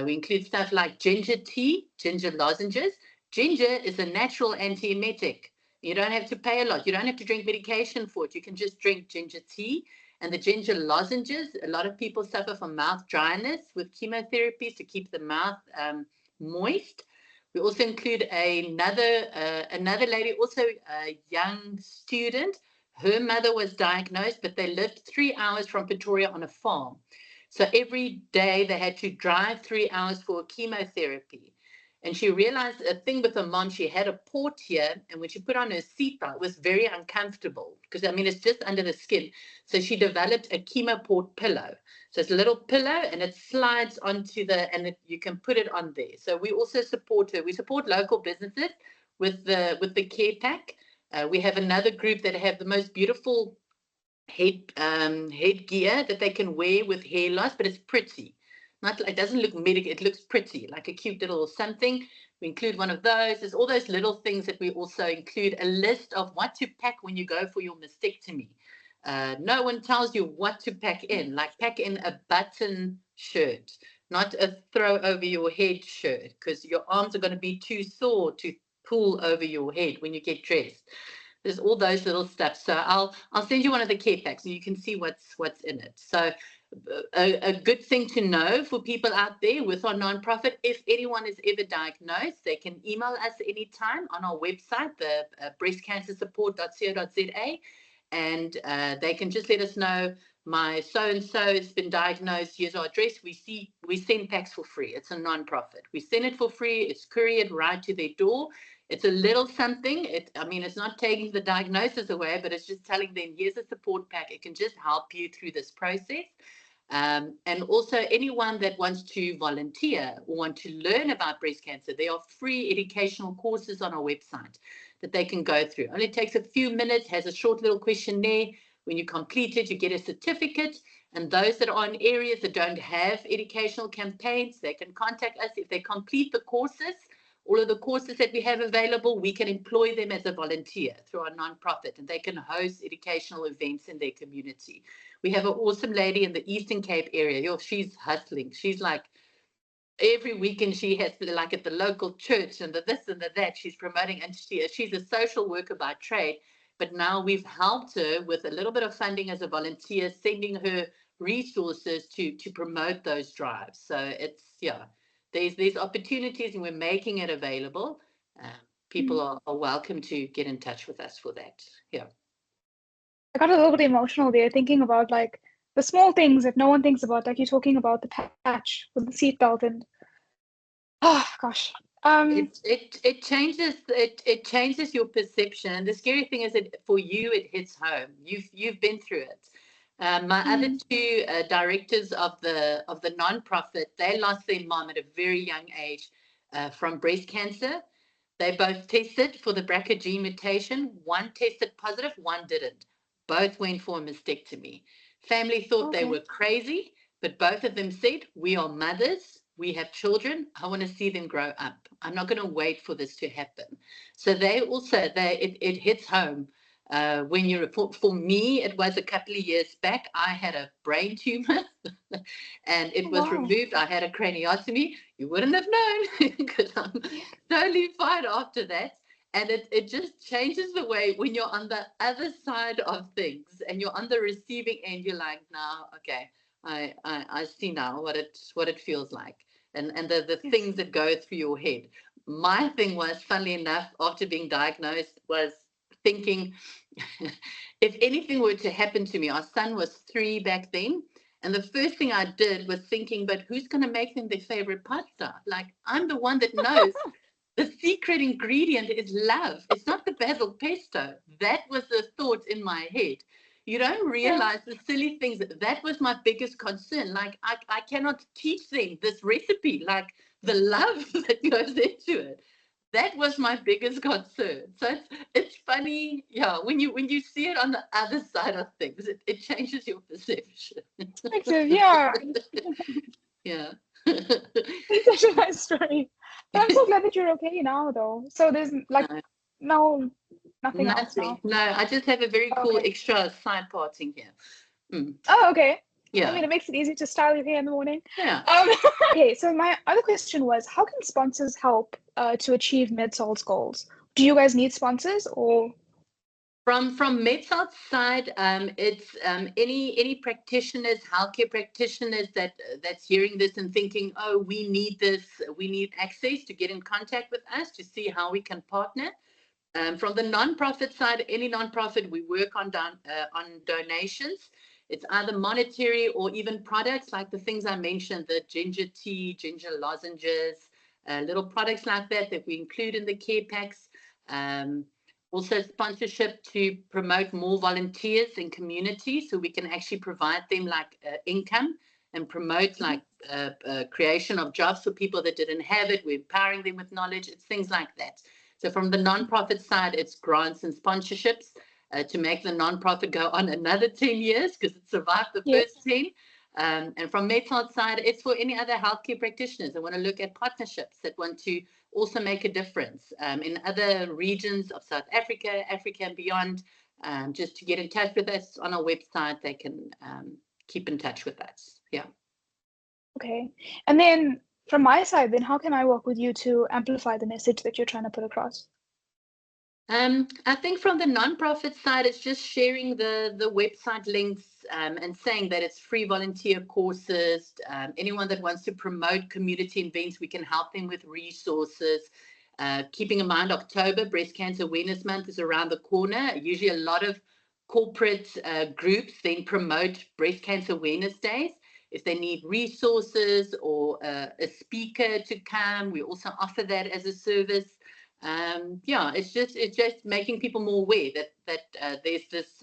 We include stuff like ginger tea, ginger lozenges. Ginger is a natural antiemetic. You don't have to pay a lot. You don't have to drink medication for it. You can just drink ginger tea. And the ginger lozenges, a lot of people suffer from mouth dryness with chemotherapies to keep the mouth moist. We also include another lady, also a young student. Her mother was diagnosed, but they lived 3 hours from Pretoria on a farm. So every day they had to drive 3 hours for chemotherapy. And she realized a thing with her mom, she had a port here, and when she put on her seatbelt, it was very uncomfortable because, I mean, it's just under the skin. So she developed a chemo port pillow. So it's a little pillow, and it slides onto you can put it on there. So we also support her. We support local businesses with the care pack. We have another group that have the most beautiful headgear that they can wear with hair loss, but it's pretty. It doesn't look medical, it looks pretty, like a cute little something. We include one of those. There's all those little things that we also include, a list of what to pack when you go for your mastectomy. No one tells you what to pack in, like pack in a button shirt, not a throw over your head shirt, because your arms are going to be too sore to pull over your head when you get dressed. There's all those little steps. So I'll send you one of the care packs so you can see what's in it. So a good thing to know for people out there with our nonprofit, if anyone is ever diagnosed, they can email us anytime on our website, the breastcancersupport.co.za, and they can just let us know, my so-and-so has been diagnosed, here's our address. We send packs for free. It's a nonprofit. We send it for free. It's couriered right to their door. It's a little something. It's not taking the diagnosis away, but it's just telling them, here's a support pack. It can just help you through this process. And also anyone that wants to volunteer or want to learn about breast cancer, there are free educational courses on our website that they can go through. Only takes a few minutes, has a short little questionnaire. When you complete it, you get a certificate. And those that are in areas that don't have educational campaigns, they can contact us. If they complete the courses, all of the courses that we have available, we can employ them as a volunteer through our nonprofit, and they can host educational events in their community. We have an awesome lady in the Eastern Cape area. She's hustling. She's like, every weekend she has to, like at the local church and the this and the that, she's promoting, and she's a social worker by trade. But now we've helped her with a little bit of funding as a volunteer, sending her resources to promote those drives. So it's, there's opportunities, and we're making it available. People are welcome to get in touch with us for that. Yeah. I got a little bit emotional there thinking about like the small things that no one thinks about, like you're talking about the patch with the seatbelt, and oh gosh. It changes your perception. And the scary thing is that for you it hits home. You've been through it. My other two directors of the nonprofit, they lost their mom at a very young age from breast cancer. They both tested for the BRCA gene mutation. One tested positive, one didn't. Both went for a mastectomy. Family thought they were crazy, but both of them said, we are mothers, we have children, I want to see them grow up. I'm not going to wait for this to happen. So it hits home. When you're, for me, it was a couple of years back. I had a brain tumor and it was removed. I had a craniotomy. You wouldn't have known because I'm totally fine after that. And it just changes the way when you're on the other side of things and you're on the receiving end. You're like, now, okay, I see now what it feels like, and the things that go through your head. My thing was, funnily enough, after being diagnosed, was thinking, if anything were to happen to me, our son was 3 back then, and the first thing I did was thinking, but who's going to make them their favorite pasta? Like, I'm the one that knows. The secret ingredient is love. It's not the basil pesto. That was the thought in my head. You don't realize the silly things. That was my biggest concern. Like, I cannot teach them this recipe, like the love that goes into it. That was my biggest concern. So it's funny, when you see it on the other side of things, it changes your perception. Yeah. Yeah. It's such a nice story. But I'm so glad that you're okay now, though. So there's like nothing else Nothing. now. No, I just have a very cool Okay. extra side part in here. Oh, okay. I Yeah. mean, it makes it easy to style your hair in the morning. Yeah. Okay, so my other question was, how can sponsors help to achieve MedSalt's goals? Do you guys need sponsors or? From MedSalt's side, it's any practitioners, healthcare practitioners that's hearing this and thinking, oh, we need this, we need access to get in contact with us to see how we can partner. From the nonprofit side, any nonprofit, we work on donations. It's either monetary or even products like the things I mentioned, the ginger tea, ginger lozenges, little products like that we include in the care packs. Also sponsorship to promote more volunteers in communities so we can actually provide them like income and promote like creation of jobs for people that didn't have it. We're empowering them with knowledge. It's things like that. So from the nonprofit side, it's grants and sponsorships to make the nonprofit go on another 10 years because it survived the first 10. And from MedSalt's side, it's for any other healthcare practitioners that want to look at partnerships, that want to also make a difference in other regions of South Africa, Africa and beyond. Just to get in touch with us on our website, they can keep in touch with us. Yeah. Okay. And then from my side, then how can I work with you to amplify the message that you're trying to put across? I think from the nonprofit side, it's just sharing the website links and saying that it's free volunteer courses. Anyone that wants to promote community events, we can help them with resources. Keeping in mind, October, Breast Cancer Awareness Month is around the corner. Usually a lot of corporate groups then promote Breast Cancer Awareness Days. If they need resources or a speaker to come, we also offer that as a service. It's just making people more aware that there's this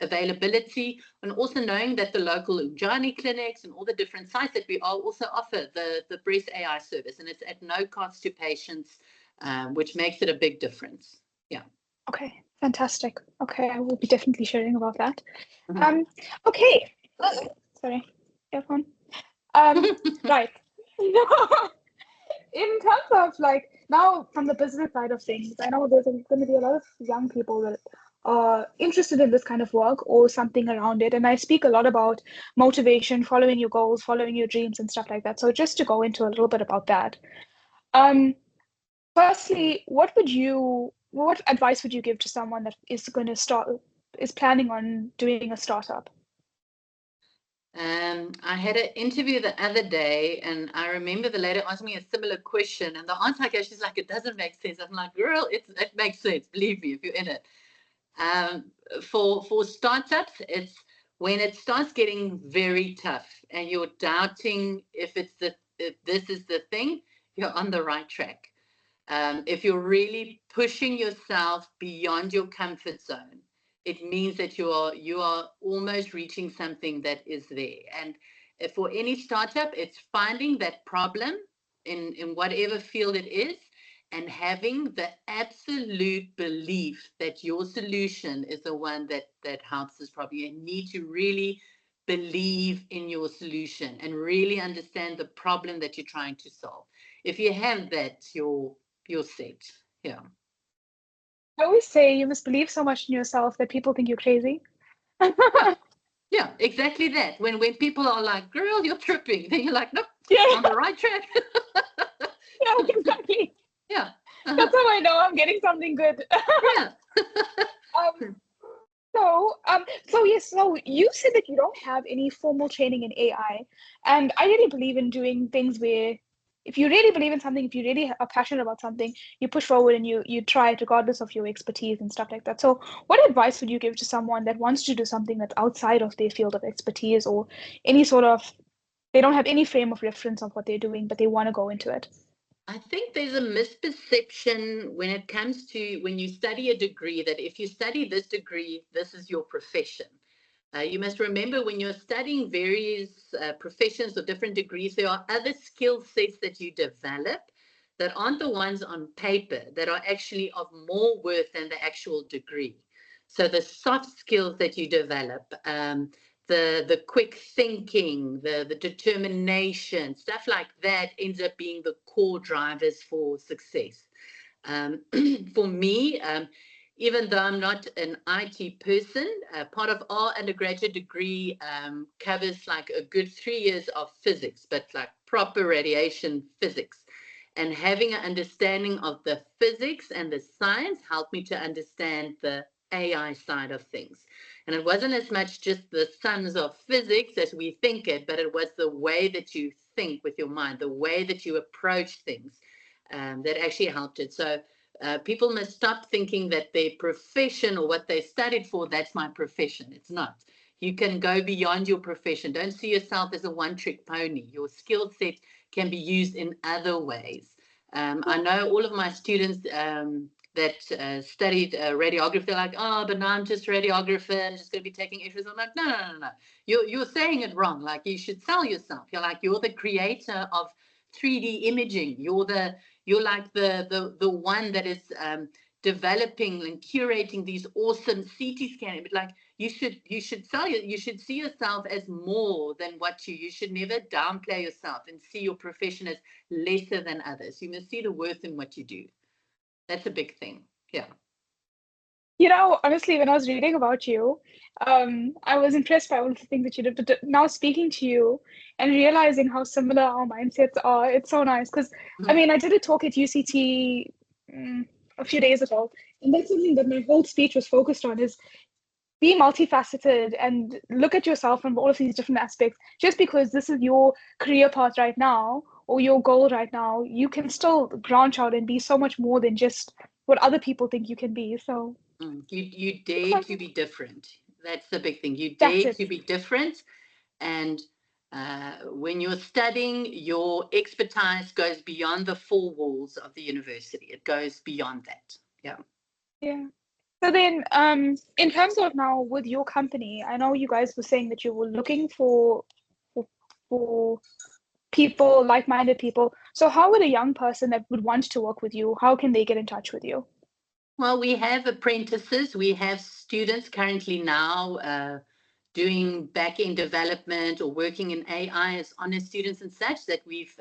availability, and also knowing that the local Ujani clinics and all the different sites that we are also offer the breast AI service, and it's at no cost to patients, which makes it a big difference. Yeah. Okay, fantastic. Okay, I will be definitely sharing about that. Okay. Sorry, earphone. Right. In terms of like now from the business side of things, I know there's going to be a lot of young people that are interested in this kind of work or something around it. And I speak a lot about motivation, following your goals, following your dreams and stuff like that. So just to go into a little bit about that. Firstly, what advice would you give to someone that is planning on doing a startup? I had an interview the other day, and I remember the lady asked me a similar question, and the answer I gave, she's like, "It doesn't make sense." I'm like, "Girl, it makes sense. Believe me, if you're in it." For startups, it's when it starts getting very tough, and you're doubting if this is the thing, you're on the right track. If you're really pushing yourself beyond your comfort zone, it means that you are almost reaching something that is there. And for any startup, it's finding that problem in whatever field it is, and having the absolute belief that your solution is the one that helps this problem. You need to really believe in your solution and really understand the problem that you're trying to solve. If you have that, you're set. Yeah. I always say you must believe so much in yourself that people think you're crazy. Yeah, exactly that. When people are like, "Girl, you're tripping," then you're like, "Nope, Yeah, on the right track." yeah, exactly. Yeah. That's how I know I'm getting something good. Yeah. So yes, so you said that you don't have any formal training in AI, and I really believe in doing things where if you really believe in something, if you really are passionate about something, you push forward and you try it regardless of your expertise and stuff like that. So what advice would you give to someone that wants to do something that's outside of their field of expertise or any sort of, they don't have any frame of reference of what they're doing, but they want to go into it? I think there's a misperception when it comes to when you study a degree that if you study this degree, this is your profession. You must remember when you're studying various professions or different degrees, there are other skill sets that you develop that aren't the ones on paper, that are actually of more worth than the actual degree. So the soft skills that you develop, the quick thinking, the determination, stuff like that ends up being the core drivers for success. For me, even though I'm not an IT person, part of our undergraduate degree covers like a good 3 years of physics, but like proper radiation physics. And having an understanding of the physics and the science helped me to understand the AI side of things. And it wasn't as much just the sums of physics as we think it, but it was the way that you think with your mind, the way that you approach things that actually helped it. So people must stop thinking that their profession or what they studied for, that's my profession. It's not. You can go beyond your profession. Don't see yourself as a one-trick pony. Your skill set can be used in other ways. I know all of my students that studied radiography, they're like, oh, but now I'm just a radiographer, I'm just going to be taking x-rays. I'm like, no. You're saying it wrong. Like, you should sell yourself. You're the creator of 3D imaging. You're like the one that is developing and curating these awesome CT scans. But like, you should see yourself as more than what you should never downplay yourself and see your profession as lesser than others. You must see the worth in what you do. That's a big thing. Yeah. You know, honestly, when I was reading about you, I was impressed by all of the things that you did. But now speaking to you and realizing how similar our mindsets are, it's so nice. Because, I mean, I did a talk at UCT a few days ago, and that's something that my whole speech was focused on, is be multifaceted and look at yourself from all of these different aspects. Just because this is your career path right now or your goal right now, you can still branch out and be so much more than just what other people think you can be. So you dare to be different. That's the big thing. You that's dare it. to be different. And when you're studying, your expertise goes beyond the four walls of the university. It goes beyond that. Yeah. Yeah. So then, in terms of now with your company, I know you guys were saying that you were looking for people, like-minded people. So how would a young person that would want to work with you, how can they get in touch with you? Well, we have apprentices. We have students currently now doing back-end development or working in AI as honor students and such, that we've,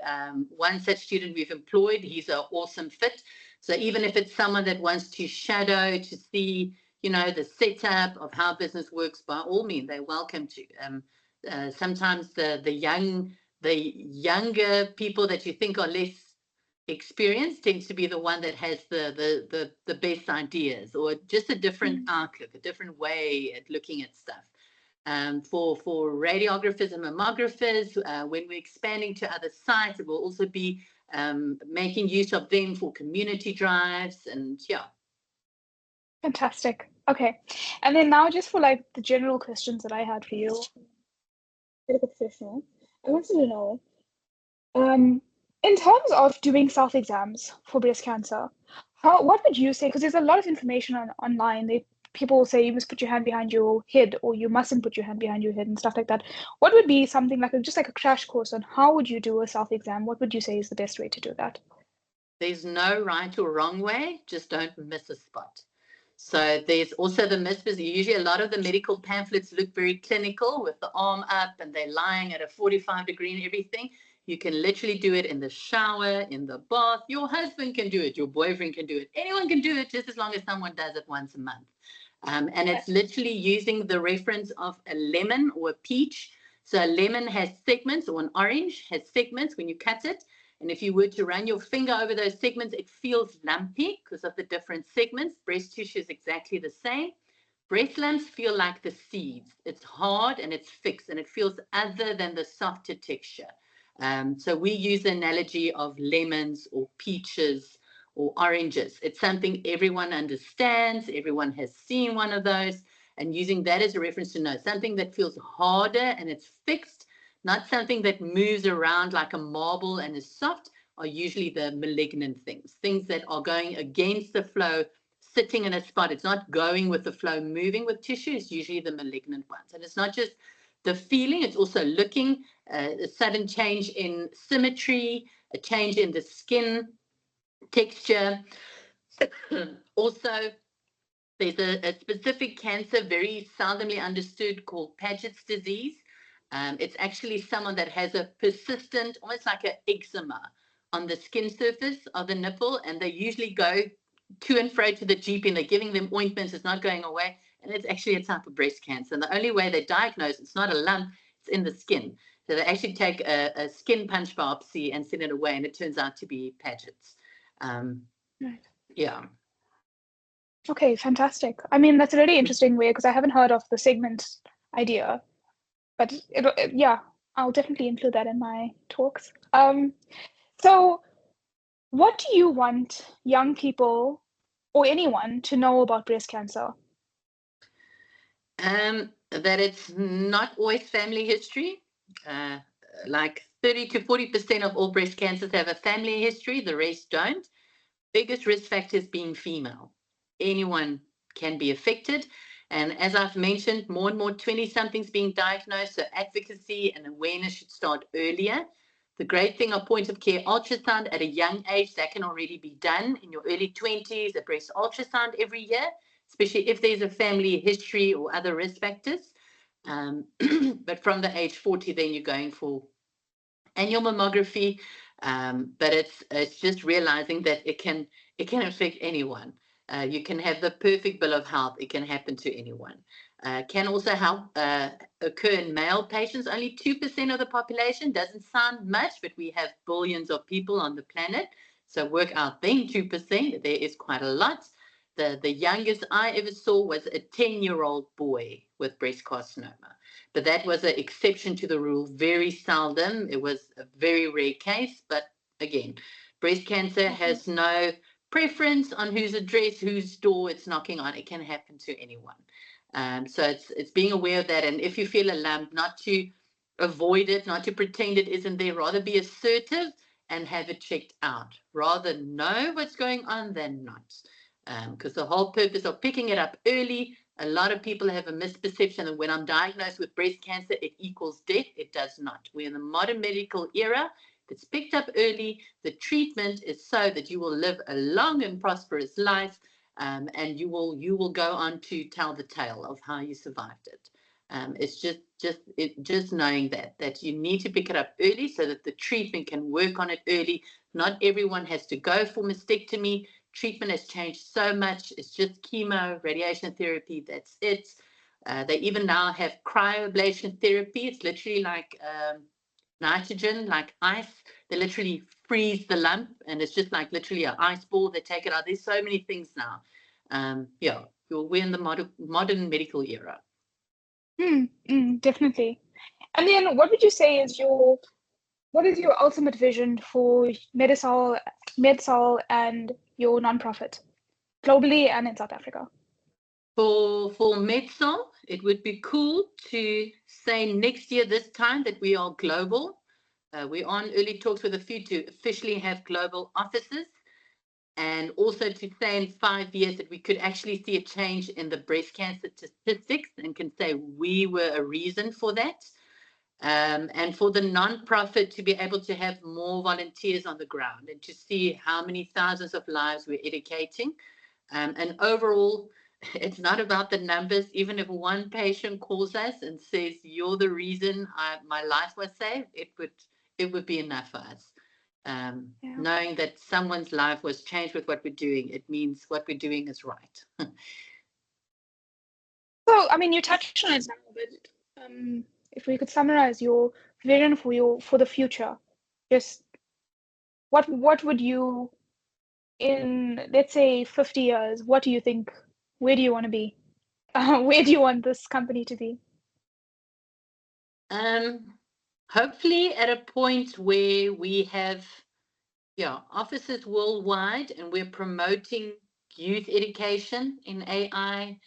one such student we've employed. He's an awesome fit. So even if it's someone that wants to shadow, to see, the setup of how business works, by all means, they're welcome to. Sometimes the younger people that you think are less experienced tends to be the one that has the best ideas, or just a different outlook, a different way at looking at stuff. For radiographers and mammographers, when we're expanding to other sites, it will also be making use of them for community drives, and yeah. Fantastic. Okay. And then now just for like the general questions that I had for you, bit professional, I wanted to know, in terms of doing self-exams for breast cancer, what would you say? Because there's a lot of information online. People will say you must put your hand behind your head, or you mustn't put your hand behind your head, and stuff like that. What would be something like just like a crash course on how would you do a self-exam? What would you say is the best way to do that? There's no right or wrong way, just don't miss a spot. So there's also the myth, because usually a lot of the medical pamphlets look very clinical with the arm up and they're lying at a 45-degree and everything. You can literally do it in the shower, in the bath. Your husband can do it. Your boyfriend can do it. Anyone can do it, just as long as someone does it once a month. And it's literally using the reference of a lemon or a peach. So a lemon has segments, or an orange has segments when you cut it. And if you were to run your finger over those segments, it feels lumpy because of the different segments. Breast tissue is exactly the same. Breast lumps feel like the seeds. It's hard and it's fixed, and it feels other than the softer texture. So we use the analogy of lemons or peaches or oranges. It's something everyone understands. Everyone has seen one of those. And using that as a reference to know something that feels harder and it's fixed, not something that moves around like a marble and is soft, are usually the malignant things. Things that are going against the flow, sitting in a spot. It's not going with the flow, moving with tissue. It's usually the malignant ones. And it's not just the feeling, it's also looking, a sudden change in symmetry, a change in the skin texture. Also, There's a specific cancer, very seldomly understood, called Paget's disease. It's actually someone that has a persistent, almost like an eczema on the skin surface of the nipple, and they usually go to and fro to the GP, and they're giving them ointments. It's not going away, and it's actually a type of breast cancer. And the only way they diagnose, it's not a lump, it's in the skin. So they actually take a skin punch biopsy and send it away, and it turns out to be Paget's. Right. Yeah. Okay, fantastic. I mean, that's a really interesting way, because I haven't heard of the segment idea, but yeah, I'll definitely include that in my talks. So what do you want young people or anyone to know about breast cancer? That it's not always family history. Like 30 to 40% of all breast cancers have a family history, the rest don't. Biggest risk factors being female. Anyone can be affected. And as I've mentioned, more and more 20-somethings being diagnosed, so advocacy and awareness should start earlier. The great thing of point of care ultrasound at a young age, that can already be done in your early 20s, a breast ultrasound every year, especially if there's a family history or other risk factors. But from the age 40, then you're going for annual mammography. But it's just realizing that it can affect anyone. You can have the perfect bill of health. It can happen to anyone. Can also help occur in male patients. Only 2% of the population. Doesn't sound much, but we have billions of people on the planet. So work out then 2%. There is quite a lot. The youngest I ever saw was a 10-year-old boy with breast carcinoma. But that was an exception to the rule. Very seldom. It was a very rare case. But again, breast cancer has no preference on whose address, whose door it's knocking on. It can happen to anyone. So it's being aware of that. And if you feel a lump, not to avoid it, not to pretend it isn't there. Rather be assertive and have it checked out. Rather know what's going on than not. Because the whole purpose of picking it up early, a lot of people have a misperception that when I'm diagnosed with breast cancer, it equals death. It does not. We're in the modern medical era. If it's picked up early, the treatment is so that you will live a long and prosperous life, and you will go on to tell the tale of how you survived it. It's just knowing that you need to pick it up early so that the treatment can work on it early. Not everyone has to go for mastectomy. Treatment has changed so much. It's just chemo, radiation therapy. That's it. They even now have cryoablation therapy. It's literally like nitrogen, like ice. They literally freeze the lump, and it's just like literally an ice ball. They take it out. There's so many things now. Yeah, we're in the modern medical era. Definitely. And then what would you say is what is your ultimate vision for Medsol and your nonprofit, globally and in South Africa? For Medsol, it would be cool to say next year this time that we are global. We're on early talks with a few to officially have global offices, and also to say in 5 years that we could actually see a change in the breast cancer statistics and can say we were a reason for that. And for the nonprofit to be able to have more volunteers on the ground and to see how many thousands of lives we're educating. And overall, it's not about the numbers. Even if one patient calls us and says, you're the reason my life was saved, it would be enough for us. Knowing that someone's life was changed with what we're doing, it means what we're doing is right. So, I mean, you touched on it now, but if we could summarize your vision for the future, just what would you, in let's say 50 years, what do you think? Where do you want to be? Where do you want this company to be? Hopefully at a point where we have offices worldwide, and we're promoting youth education in AI.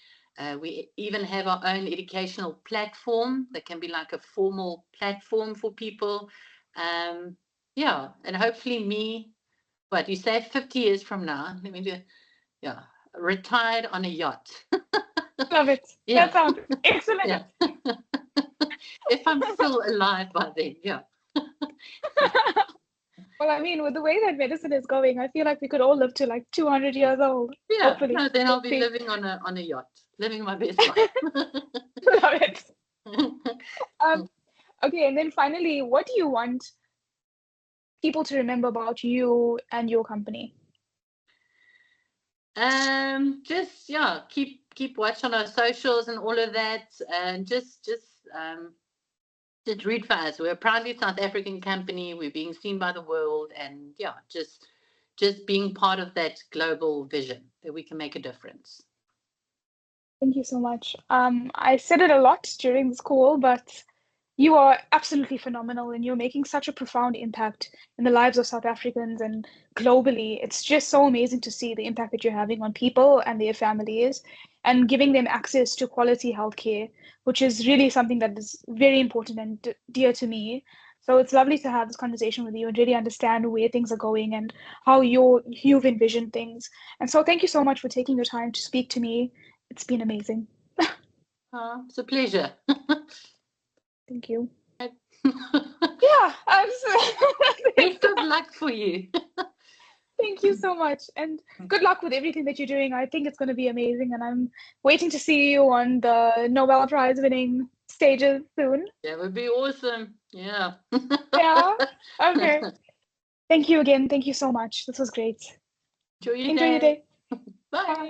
We even have our own educational platform that can be like a formal platform for people. And hopefully what you say 50 years from now, let me do, retired on a yacht. Love it. Yeah. That sounds excellent. Yeah. If I'm still alive by then, yeah. Well, I mean, with the way that medicine is going, I feel like we could all live to like 200 years old. Yeah, Hopefully. no, then I'll Let's be see. living on a yacht, living my best life. Love it. Okay, and then finally, what do you want people to remember about you and your company? Just yeah, keep watch on our socials and all of that, and just read for us. We're a proudly South African company. We're being seen by the world, and yeah, just being part of that global vision that we can make a difference. Thank you so much. I said it a lot during this call, but you are absolutely phenomenal and you're making such a profound impact in the lives of South Africans and globally. It's just so amazing to see the impact that you're having on people and their families and giving them access to quality healthcare, which is really something that is very important and dear to me. So it's lovely to have this conversation with you and really understand where things are going and how you've envisioned things. And so thank you so much for taking your time to speak to me. It's been amazing. It's a pleasure. Thank you. Yeah, Best of luck for you. thank you so much. And good luck with everything that you're doing. I think it's going to be amazing. And I'm waiting to see you on the Nobel Prize winning stages soon. That would be awesome. Yeah. Yeah. Okay. Thank you again. Thank you so much. This was great. Enjoy your Enjoy your day. day. Bye. Bye.